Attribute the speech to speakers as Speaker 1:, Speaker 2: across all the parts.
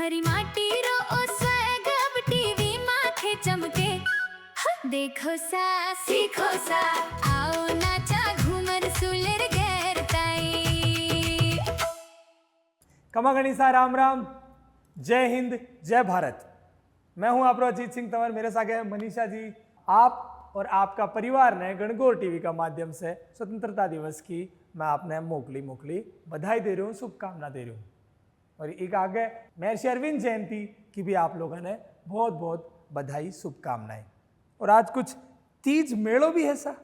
Speaker 1: हरी माटी रो ओ स्वैग अब टीवी माथे चमके। देखो सा सीखो सा आओ नाचा घूमर सुलेर गैरताई।
Speaker 2: कमा गणिसा राम राम, जय हिंद जय भारत। मैं हूं आप अजीत सिंह तंवर, मेरे साथ है मनीषा जी। आप और आपका परिवार ने गणगौर टीवी का माध्यम से स्वतंत्रता दिवस की मैं आपने मोकली बधाई दे रही हूँ, शुभकामना दे रही हूँ। और एक आगे महर्षि अरविंद जयंती की भी आप लोगों ने बहुत बहुत बधाई शुभकामनाएं। और आज कुछ तीज मेड़ो भी है सा?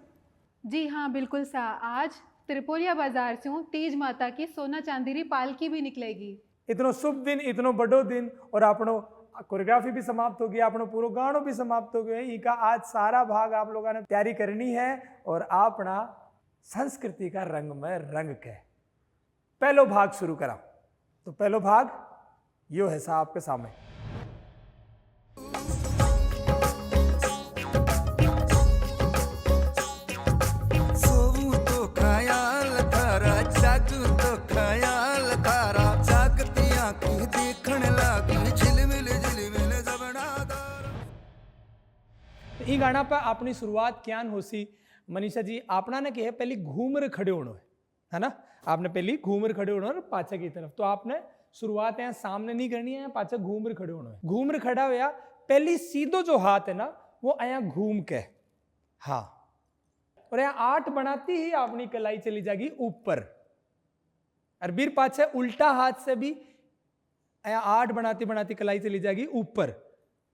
Speaker 3: जी हाँ बिल्कुल सा। आज त्रिपोलिया बाजार से हूँ, तीज माता की सोना चांदीरी पालकी भी निकलेगी।
Speaker 2: इतनो शुभ दिन, इतनो बड़ो दिन, और आपनो कोरियोग्राफी भी समाप्त हो गई, आपनो पूरो गानो भी समाप्त हो गए। इका आज सारा भाग आप लोगों ने तैयारी करनी है और अपना संस्कृति का रंग में रंग के पहलो भाग शुरू करा। तो पहलो भाग यो है सा आपके सामने। ई गाना पर अपनी शुरुआत क्या होसी मनीषा जी? आपना ने कहे पहली घूमर खड़े होना है ना? आपने पहली घूमर खड़े होना और पाछे की तरफ। तो आपने शुरुआत यहाँ सामने नहीं करनी है, पाछे घूमर खड़े होना है। घूमर खड़ा हुआ पहली सीधो जो हाथ है ना वो यहाँ घूम के, हाँ, और यहाँ 8 बनाती ही अपनी कलाई चली जाएगी ऊपर। और फिर पाछे उल्टा हाथ से भी यहाँ 8 बनाती बनाती कलाई चली जाएगी ऊपर।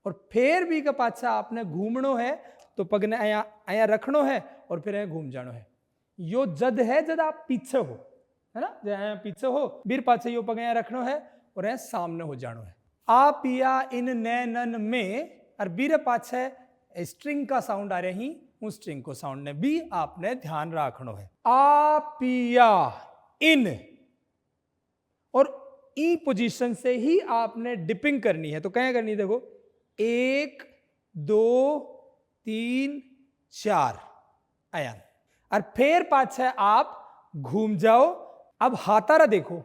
Speaker 2: और फिर भी का पाछा आपने घूमनो है तो पग ने आया रखनो है और फिर यहाँ घूम जानो है। यो जद है जद आप पीछे हो, है ना? जब यहाँ पीछे हो बीर पाछे यो पग यहाँ रखनो है और यहाँ सामने हो जानो है। आ पिया इन नैनन में, और बीर पाछे स्ट्रिंग का साउंड आ रही, उस स्ट्रिंग को साउंड ने भी आपने ध्यान रखनो है। आ पिया इन, और ई पोजीशन से ही आपने डिपिंग करनी है। तो क्या करनी है? देखो 1 2 3 4 आयान, और फिर पाछे आप घूम जाओ। अब हाथारा देखो,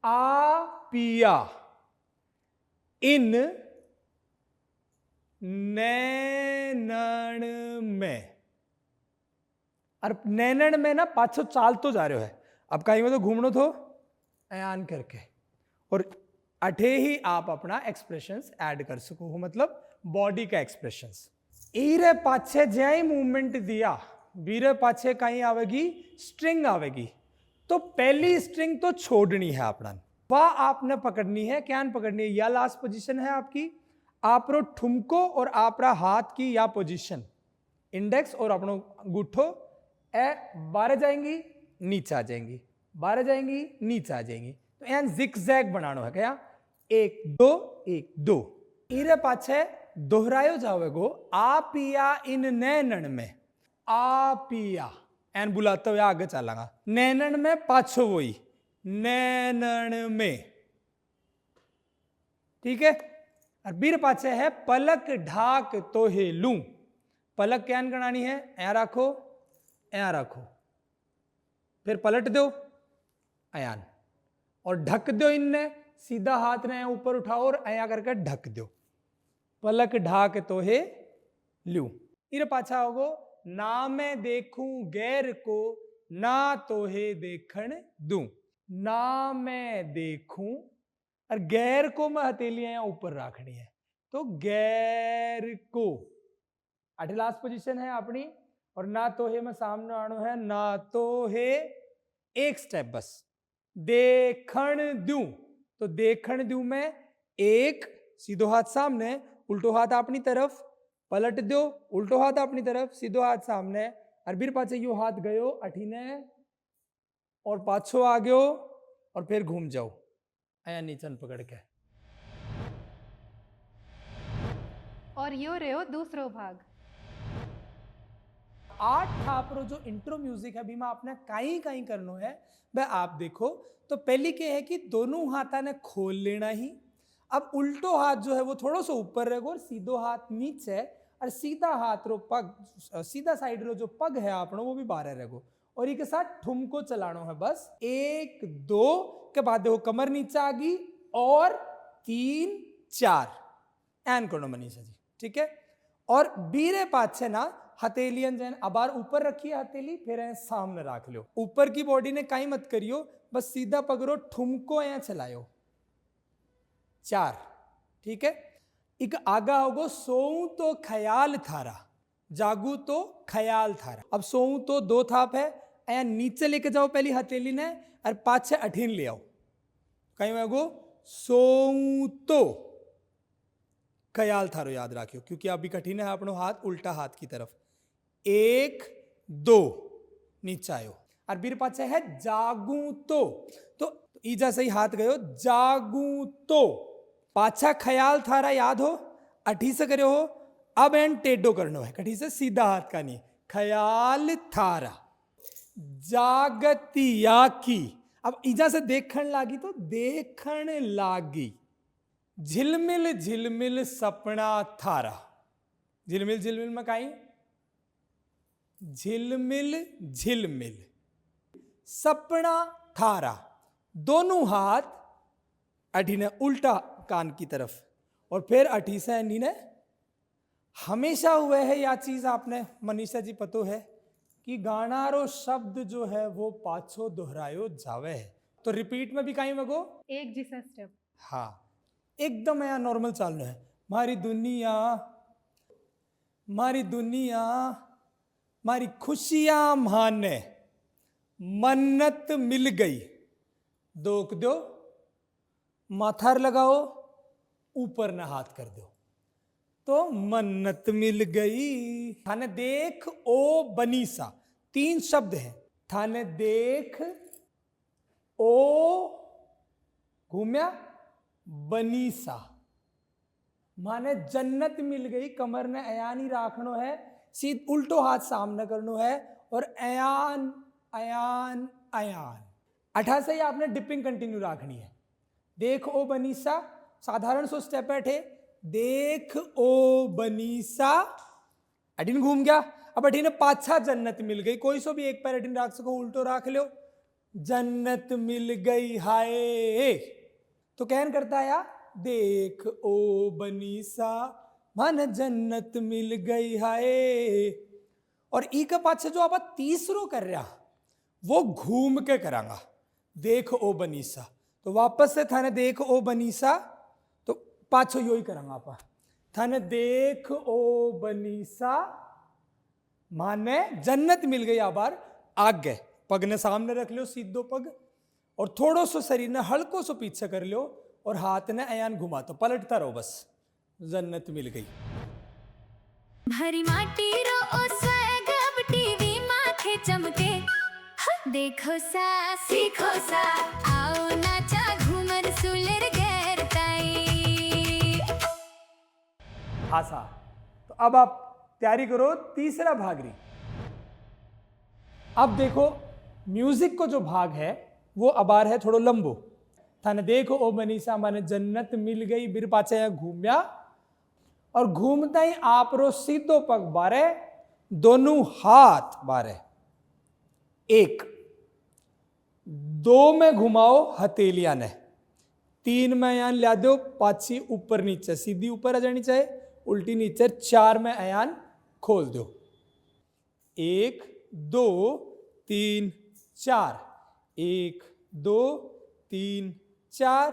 Speaker 2: आ पिया इन नैनन में, और नैनन में ना पाछो चाल तो जा रहे हो है। अब कहीं में तो घूमनो थो आयान करके, और अठे ही आप अपना एक्सप्रेशंस ऐड कर सको हो, मतलब बॉडी का एक्सप्रेशंस। ईरे पाछे ज्याई मूवमेंट दिया, वीरे पाछे कहीं आवेगी स्ट्रिंग आवेगी, तो पहली स्ट्रिंग तो छोड़नी है अपना, वह आपने पकड़नी है। क्या पकड़नी है? या लास्ट पोजीशन है आपकी, आपरो ठुमको और आपरा हाथ की या पोजीशन, इंडेक्स और अपनो गुठो ए बारे जाएंगी नीचे आ जाएंगी, बारे जाएंगी नीचे आ जाएंगी। तो यहाँ जिगजैग बनाना है। क्या? 1 2 1 2। इरे पाछे दोहरायो जावेगो, आ पिया इन नैनन में, आ पिया एन बुलाते हुए आगे चलांगा। नैनन में पाछो वही, नैनन में, ठीक है? और बीर पाछे है पलक ढाक तो हे लू। पलक क्या गणानी है? यहाँ रखो, यहाँ रखो, फिर पलट दो अयान, और ढक दो इनने, सीधा हाथ ने ऊपर उठाओ और अया करके ढक दो। पलक ढाक तो हे लू। इर पाछा होगो, ना मैं देखूं गैर को, ना तो हे देखण दूं। ना मैं देखूं, और गैर को मैं हथेलियां यहाँ ऊपर रखनी है, तो गैर को अठ लास्ट पोजीशन है अपनी। और ना तो हे में सामने आनो है, ना तो हे एक स्टेप बस, देखण दूं। तो देखण दूं में 1 सीधो हाथ सामने, उल्टो हाथ अपनी तरफ, पलट दो, उल्टो हाथ अपनी तरफ, सीधो हाथ सामने, और फिर पाछे यो हाथ गयो अठीने और पाछो आ गयो, और फिर घूम जाओ आया नीचन पकड़ के।
Speaker 3: और यो रहो दूसरो भाग।
Speaker 2: 8 थापरो जो इंट्रो म्यूजिक है बीमा आपने कहीं कहीं करनो है, वह आप देखो। तो पहली क्या है कि दोनों हाथा ने खोल लेना ही। अब उल्टो हाथ जो है वो थोड़ा सा ऊपर रहेगा और सीधो हाथ नीचे, और सीधा हाथ रो पग, सीधा साइड रो जो पग है आपनो वो भी बाहर रहेगा। और एक साथ ठुमको चलानो है बस। 1 2 के बाद देखो कमर नीचे आ गई और 3 4 एन करो मनीषा जी, ठीक है। और बीरे पाछे ना हथेलियन जैन अबार ऊपर रखिए हथेली, फिर ऐ सामने रख लो। ऊपर की बॉडी ने कहीं मत करियो, बस सीधा पकड़ो, ठुमको ऐ चलायो 4, ठीक है। एक आगा होगो सोऊं तो ख्याल थारा, जागू तो ख्याल थारा। अब सोऊं तो 2 थाप है, ऐ नीचे लेके जाओ पहली हथेली ने और पाछे अठीन ले आओ। कहीं होगो सोऊं तो ख्याल थारो, याद रखियो क्योंकि अभी कठिन है अपनो हाथ उल्टा हाथ की तरफ। 1 2 नीचे आयो और बीर पाछे है जागू तो ईजा सही हाथ गयो, जागू तो पाछा ख्याल थारा याद हो, अठी से करे हो। अब एंड टेढ़ो करनो है, कठी से सीधा हाथ का नहीं, ख्याल थारा जागतिया की। अब ईजा से देखण लागी तो देखण लागी, झिलमिल झिलमिल सपना थारा। झिलमिल झिलमिल में काई, झिलमिल झिलमिल सपना थारा। दोनों हाथ अठी ने उल्टा कान की तरफ और फिर अठी से एंडी ने हमेशा हुए है। या चीज आपने मनीषा जी पतो है कि गानारो शब्द जो है वो पाछो दोहरायो जावे है, तो रिपीट में भी कहीं मगो
Speaker 3: एक जिसा स्टेप।
Speaker 2: हाँ एकदम यहाँ नॉर्मल चालू है। मारी दुनिया मारी खुशियां माने, मन्नत मिल गई, दोक दो माथार लगाओ, ऊपर ना हाथ कर दो तो मन्नत मिल गई। थाने देख ओ बनीसा, 3 शब्द हैं। थाने देख ओ घूम्या बनीसा माने जन्नत मिल गई। कमर ने अयान ही राखनो है, सीध उल्टो हाथ सामने करनो है और अयान अयान अयान। 18 से ही आपने डिपिंग कंटिन्यू राखनी है। देख ओ बनीसा साधारण सो स्टेप है, देख ओ बनीसा अडिन घूम गया। अब अडिन पाछा जन्नत मिल गई, कोई सो भी एक पैर अडिन राख सको, उल्टो राख लो, जन्नत मिल गई हाय। तो कहन करता है देख ओ बनीसा मन जन्नत मिल गई हाय। और ई के पाछे जो आप तीसरो कर रहा वो घूम के करांगा, देख ओ बनीसा। तो वापस से थाने देख ओ बनीसा, तो पाछो यो ही करांगा आप थाने देख ओ बनीसा माने जन्नत मिल गई। आबार आगे पग ने सामने रख लो, सीधो पग, और थोड़ो सो शरीर ने हल्को सो पीछे कर लो और हाथ ने अयान घुमा, तो पलटता रहो बस, जन्नत मिल गई।
Speaker 1: भरी माटी रो ओ स्वैग अब टीवी माथे चमके, देखो सा सीखो सा आओ नाचा घूमर सुलर गैर ताई।
Speaker 2: आशा। तो अब आप तैयारी करो तीसरा भागरी। अब देखो म्यूजिक को जो भाग है वो अबार है थोड़ो लंबो। थाने देखो ओ बनीसा माने जन्नत मिल गई, बिर पाचे यहाँ घूमया और घूमता ही आप रो सीधो पग बारे, दोनों हाथ बारे, 1 2 में घुमाओ हथेलिया ने, 3 में अयान ला दो पाछी ऊपर नीचे, सीधी ऊपर आ जानी चाहिए, उल्टी नीचे। 4 में अयान खोल दो, 1 2 3 4, 1 2 3 4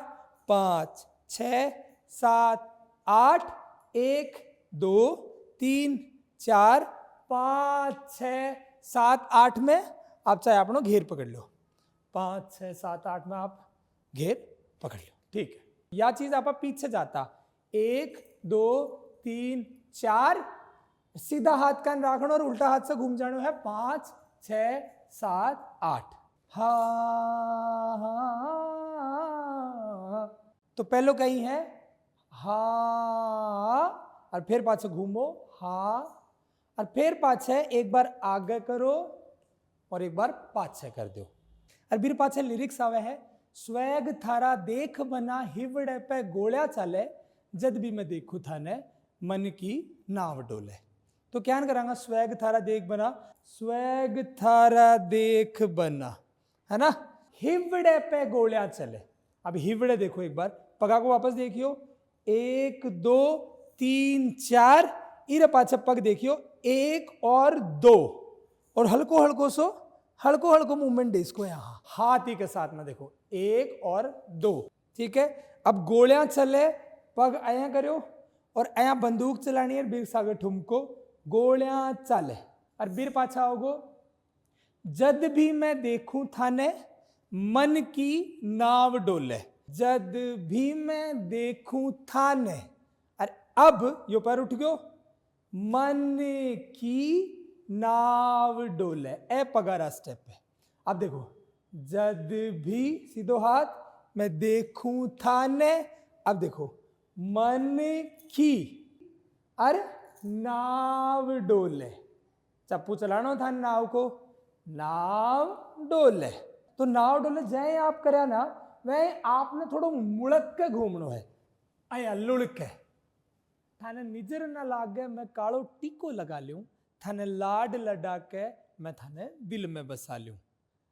Speaker 2: 5 6 7 8, 1 2 3 4 5 6 7 8 में आप चाहे अपनो घेर पकड़ लो, 5 6 7 8 में आप घेर पकड़ लो, ठीक है। या चीज आप पीछे जाता, 1 2 3 4 सीधा हाथ कान राखना और उल्टा हाथ से घूम जाना है, 5 6 7 8। हा तो पहलो कहीं है हा और फिर पाछे घूमो हा, और फिर पाछे एक बार आगे करो और एक बार पाछे कर दो। और फिर पाछे लिरिक्स आवे है, स्वैग थारा देख बना हिवड़े पे गोलियां चले, जद भी मैं देखू थाने मन की नाव डोले। तो क्या करांगा, स्वैग थारा देख बना, स्वैग थारा देख बना, है ना, हिवड़े पे गोलियां चले। अब हिवड़े देखो एक बार, पगा को वापस देखियो 1 2 3 4 इरे पाछे पग देखियो 1 और 2 और हल्को हल्को मूवमेंट दे इसको यहाँ हाथ ही के साथ में देखो 1 और 2 ठीक है। अब गोलियां चले पग अया करो और अया बंदूक चलानी है बीर सागर ठुमको गोलियां चले और बीर पाछा होगो जद भी मैं देखूं थाने मन की नाव डोले जद भी मैं देखूं थाने और अब यो पैर उठ गयो मन की नाव डोले ए पगारा स्टेप है। अब देखो जद भी सीधो हाथ मैं देखूं थाने अब देखो मन की अरे नाव डोले चप्पू चलाना था नाव को नाव डोले तो नाव डोले जय आप करया ना वह आपने थोड़ो मुड़क के घूमनो है अया लुढ़क के थाने निजर ना लागे मैं कालो टीको लगा लूं थाने लाड लड़ा के मैं थाने दिल में बसा लूं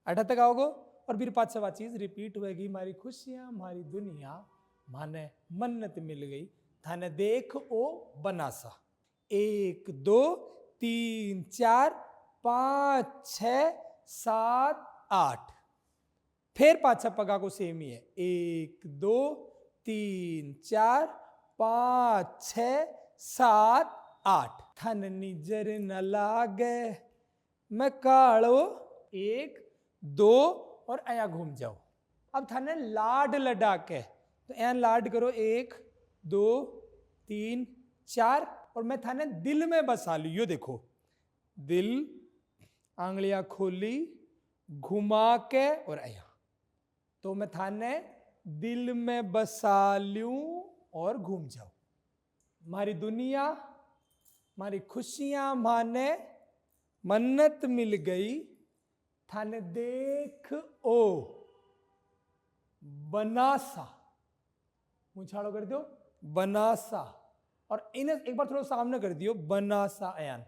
Speaker 2: अठा तक आओगो और फिर पांच सवा चीज रिपीट होएगी हमारी खुशियां हमारी दुनिया माने मन्नत मिल गई थाने देख ओ बनासा 1 2 3 4 5 6 7 8 फिर पाछा पगा को सेम ही है 1 2 3 4 5 6 7 8 थन निजर न लागे मैं कालो 1 2 और अया घूम जाओ। अब थाने लाड लड़ा के तो यहाँ लाड करो 1 2 3 4 और मैं थाने दिल में बसा ली यो देखो दिल आंगलियां खोली घुमा के और अया तो मैं थाने दिल में बसा लूं और घूम जाऊं मारी दुनिया मारी खुशियां माने मन्नत मिल गई थाने देख ओ बनासा मुछाड़ो कर दो बनासा और इन्हें एक बार थोड़ा सामने कर दियो बनासा अयान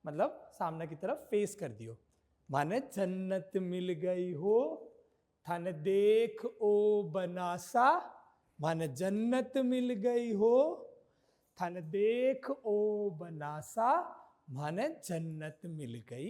Speaker 2: मतलब सामने की तरफ फेस कर दियो माने जन्नत मिल गई हो थाने देख ओ बनासा माने जन्नत मिल गई हो थाने देख ओ बनासा माने जन्नत मिल गई।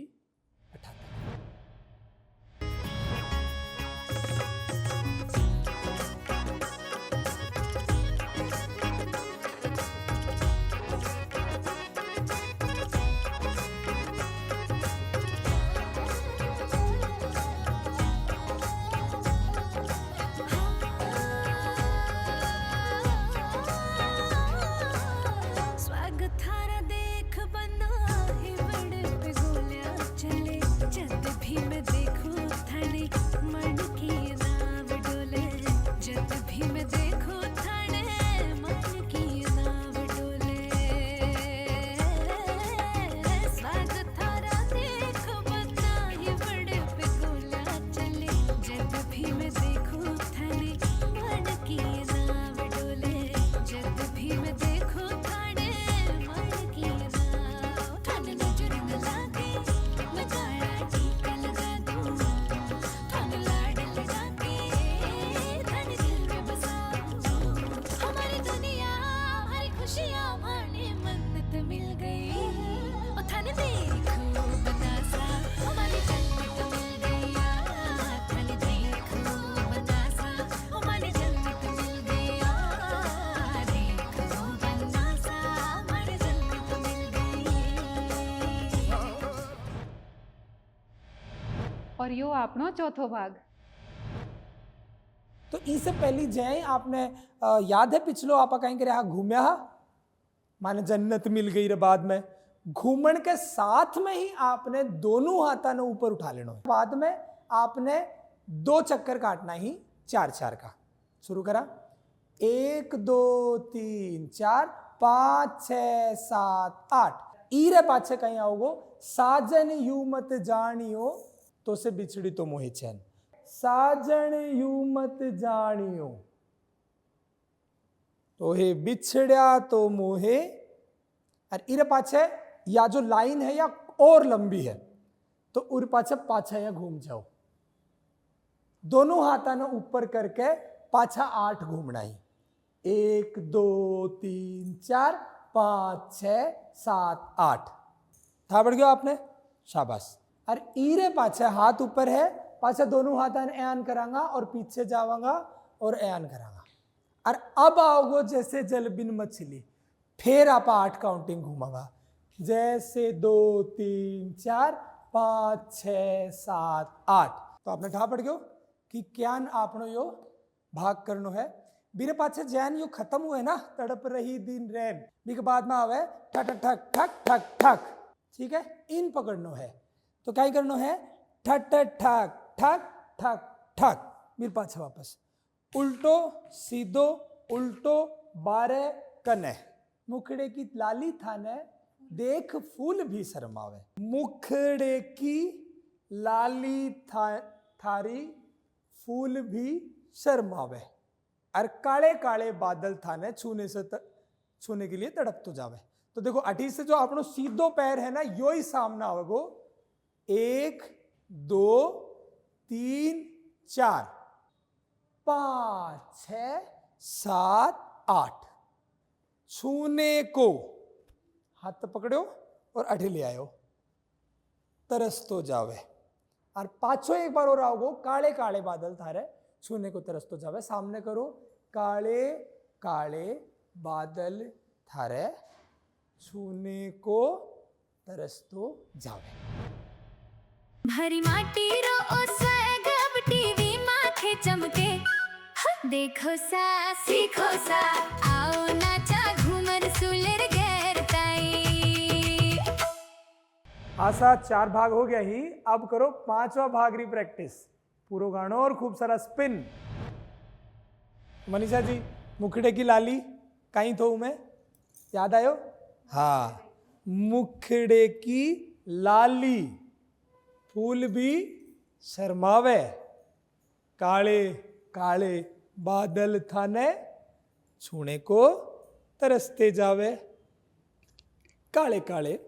Speaker 3: और यो आपनो चौथो भाग।
Speaker 2: तो इससे पहली जय आपने याद है पिछलो आपा कहीं करे घूमया माने जन्नत मिल गई रे बाद में घूमन के साथ में ही आपने दोनों हाथा ने ऊपर उठा लेना है बाद में आपने 2 चक्कर काटना ही 4-4 का शुरू करा 1 2 3 4 5 6 7 8 ईरे पाछे कहीं आओगो साजन यू मत जानियो तो से बिछड़ी तो मोहे चैन साजन यू मत जानियो तो हे बिछड़ा तो मोहे और इरे पाछे या जो लाइन है या और लंबी है तो उर पाछे पाछा या घूम जाओ दोनों हाथा ने ऊपर करके पाछा 8 घूमना ही 1 2 3 4 5 6 7 8 था पड़ गयो आपने, शाबाश। और ईरे पाछे हाथ ऊपर है, पाछे दोनों हाथ ऐन करांगा और पीछे जावांगा और ऐन करांगा। और अब आओगो जैसे जल बिन मछली, फिर आप 8 काउंटिंग घूमागा, जैसे 2 3 4 5 6 7 8। तो आपने ठा पड़ गयो कि क्यान आपनो यो भाग करनो है। बीरे पाछे जैन यो खत्म हुए ना, तड़प रही दिन रैन, बीके बाद में आवे ठक ठक ठक ठक ठक, ठीक है, इन पकड़नो है। तो क्या करनो है, ठक ठक ठक ठक ठक ठक, बीर पाछे वापस उल्टो सीधो उल्टो बारे कने, मुखड़े की लाली थाने देख फूल भी शर्मावे, मुखड़े की लाली थारी फूल भी शर्मावे, और काले काले बादल थाने छूने के लिए तड़प तो जावे। तो देखो अठी से जो अपनो सीधो पैर है ना, यो ही सामना होगो, 1 2 3 4 5 6 7 8, छूने को हाथ पकड़ो और अठी ले आयो, तरस तो जावे। और पाछो एक बार और आओगो, काले काले बादल थारे छूने को तरस तो जावे, सामने करो, काले काले बादल थारे छूने को तरस तो जावे।
Speaker 1: भरी माटी रो ओ स्वैग टीवी माथे चमके, देखो सा सीखो सा, आओ नाचा घूमर सुलर गैरताई।
Speaker 2: आशा 4 भाग हो गया ही, अब करो 5वां भाग री प्रैक्टिस, पूरो गानो और खूब सारा स्पिन। मनीषा जी, मुखड़े की लाली कहीं तो मैं याद आयो? हाँ, मुखड़े की लाली फूल भी शर्मावे, काले काले बादल थाने छूने को तरसते जावे, काले काले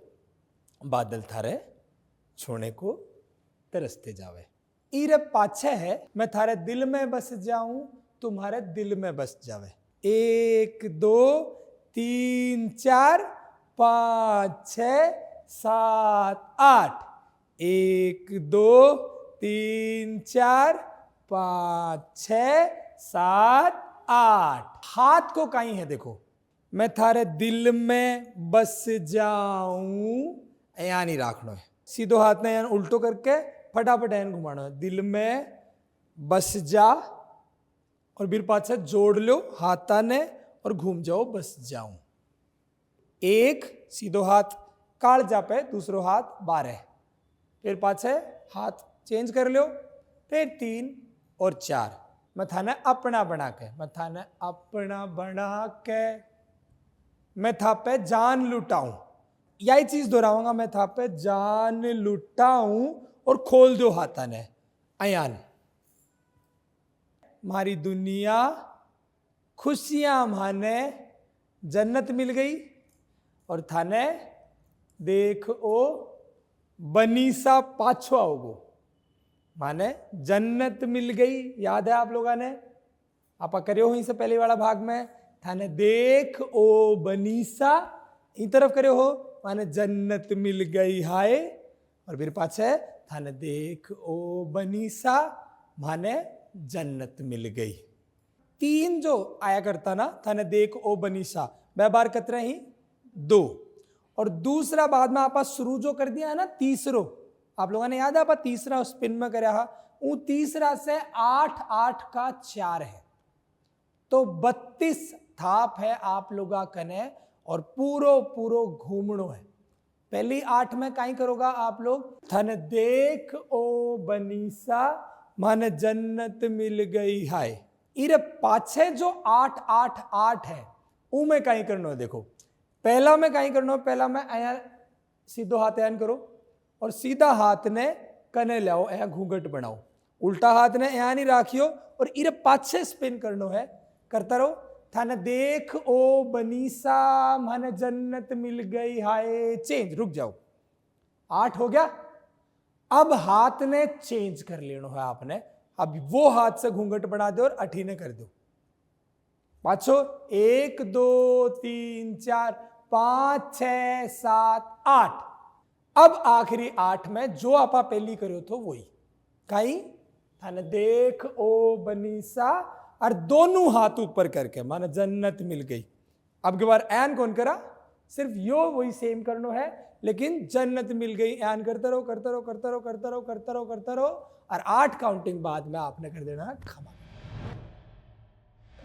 Speaker 2: बादल थारे छूने को तरसते जावे। इरे पाछे है, मैं थारे दिल में बस जाऊं तुम्हारे दिल में बस जावे, 1 2 3 4 5 6 7 8, 1 2 3 4 5 6 7 8। हाथ को कहीं है देखो, मैं थारे दिल में बस जाऊं, यहाँ नहीं राखना है, सीधो हाथ ने उल्टो करके फटाफट एन घुमाना है, दिल में बस जा, और फिर पाछे जोड़ लो हाथा ने और घूम जाओ बस जाऊं। एक सीधो हाथ काल जा पे, दूसरो हाथ बारे, फिर पाछे हाथ चेंज कर लो, फिर 3 और 4। मैं थाने अपना बना के, मैं थाने अपना बना के, मैं था पे जान लुटाऊं, यही चीज दोहराऊंगा, मैं था पे जान लुटाऊं, और खोल दो हाथा ने, अयान मारी दुनिया खुशियां माने जन्नत मिल गई, और थाने देख ओ बनीसा पाछो आओगो, माने जन्नत मिल गई। याद है आप लोगों ने, आप करियो हो इससे पहले वाला भाग में, थाने देख ओ बनीसा इन तरफ करियो हो, माने जन्नत मिल गई हाय, और फिर पाछे थाने देख ओ बनीसा माने जन्नत मिल गई। 3 जो आया करता ना, थाने देख ओ बनीसा, वह बार कतरे ही 2, और दूसरा बाद में आप शुरू जो कर दिया है ना, तीसरो आप लोगों ने याद है, आप तीसरा स्पिन में कराया, वो तीसरा से 8 8 का 4 है, तो 32 थाप है आप लोगा कने, और पूरो घूमणो है। पहली 8 में कहीं करोगा आप लोग, थन देख ओ बनीसा माने जन्नत मिल गई हाय। इरे पाछे जो 8 8 8 है, ऊ में कहीं करना है। देखो पहला में कहीं करना है, पहला में आया सीधो हाथ ऐन करो, और सीधा हाथ ने कने लाओ, ऐ घूंघट बनाओ, उल्टा हाथ ने यहाँ नहीं राखियो, और इरे पाछे स्पिन करनो है, करता रहो। थाने देख ओ बनीसा माने जन्नत मिल गई हाय, चेंज, रुक जाओ, 8 हो गया। अब हाथ ने चेंज कर लेना है आपने, अब वो हाथ से घूंघट बना दो और अठी ने कर दो, पाछो 1 2 3 4 5 6 7 8। अब आखिरी 8 में जो आपा पहली करो तो वही कहीं थाने देख ओ बनीसा और दोनों हाथ ऊपर करके माने जन्नत मिल गई। अब की बार एन कौन करा, सिर्फ यो वही सेम करनो है, लेकिन जन्नत मिल गई एन करते रहो करते रहो करते रहो करते रहो करते रहो करते रहो और 8 काउंटिंग बाद में आपने कर देना है खमा।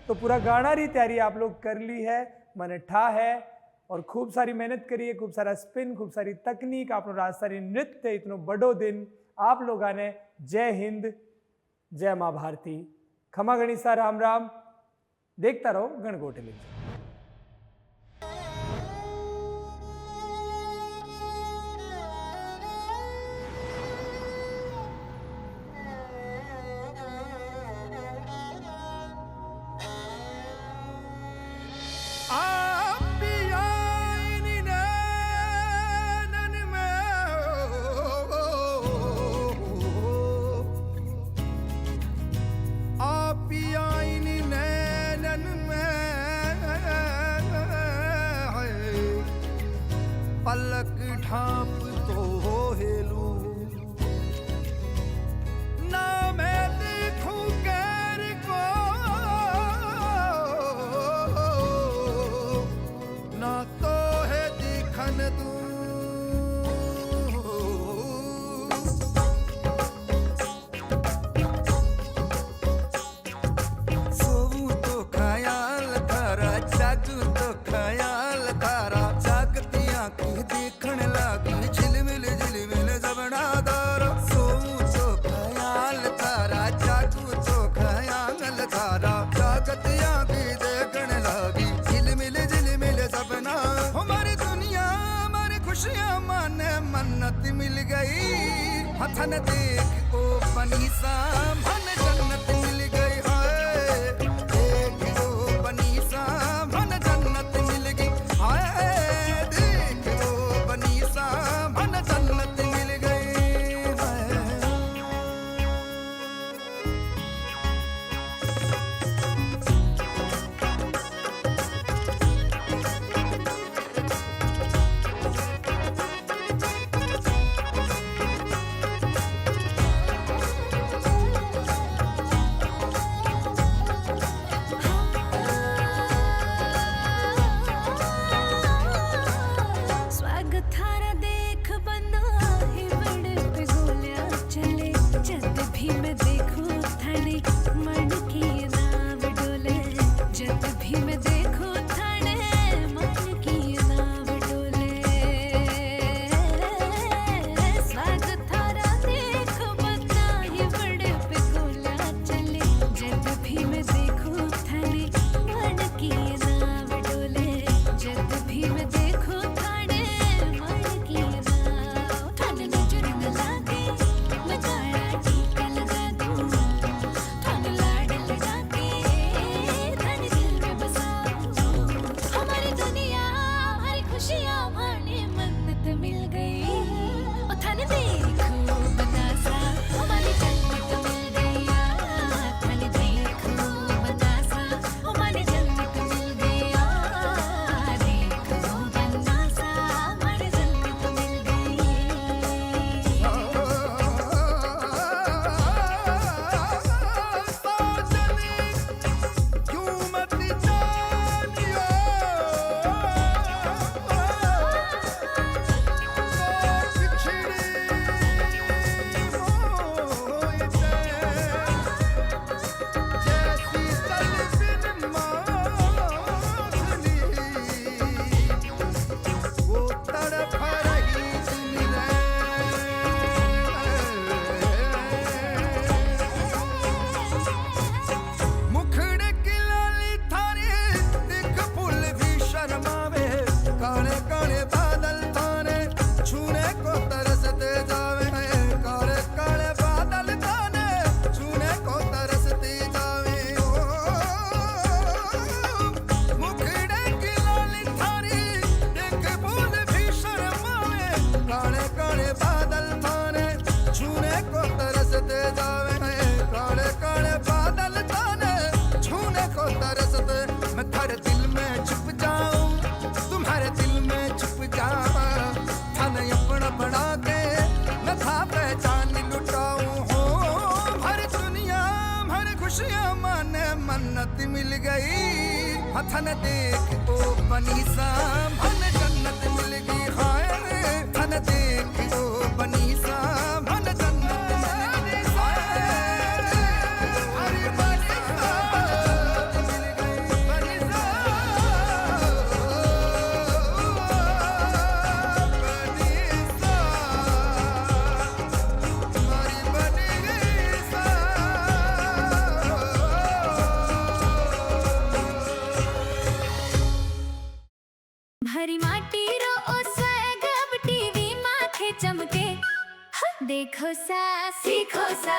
Speaker 2: तो पूरा गाना री तैयारी आप लोग कर ली है, मैंने ठा है और खूब सारी मेहनत करी है, खूब सारा स्पिन, खूब सारी तकनीक, आप लोग राजस्थानी नृत्य, इतनो बड़ो दिन आप लोगों ने। जय हिंद, जय माँ भारती, खमा गणिसा, राम राम। देखता रहो गणगोटे लिख।
Speaker 4: पलक ढांप तो हेलू ना मैं देखूं गैर को, ना तो है दिखन दूं। सोऊं तो ख्याल तारा, जागूं तो ख्याल तारा, जागतियां की देखण लागी झिलमिल झिलमिल जबना दारा। सोऊं तो ख्याल तारा, जागूं तो ख्याल तारा, जागतियां की देखण लागी झिलमिल झिलमिल जबना। हमारी दुनिया हमारी खुशियां माने मन्नत मिल गई, हथन देख ओ बनीसा मन जन्नत मिल गई। हाय देख ओ बनीसा मन जन्नत मिल गई। हाय देख ओ बनीसा मन जन्नत मिल गई। हाय थन देख ओ बनीसा मन जन्नत मिल गई हाय रे थन देख ओ बनीसा मन जन्नत मिल गई हाय रे अरे बनीसा मिल गई बनीसा
Speaker 1: भरी माटी रो ओ स्वैग अब टीवी माथे चमके देखो सा सीखो सा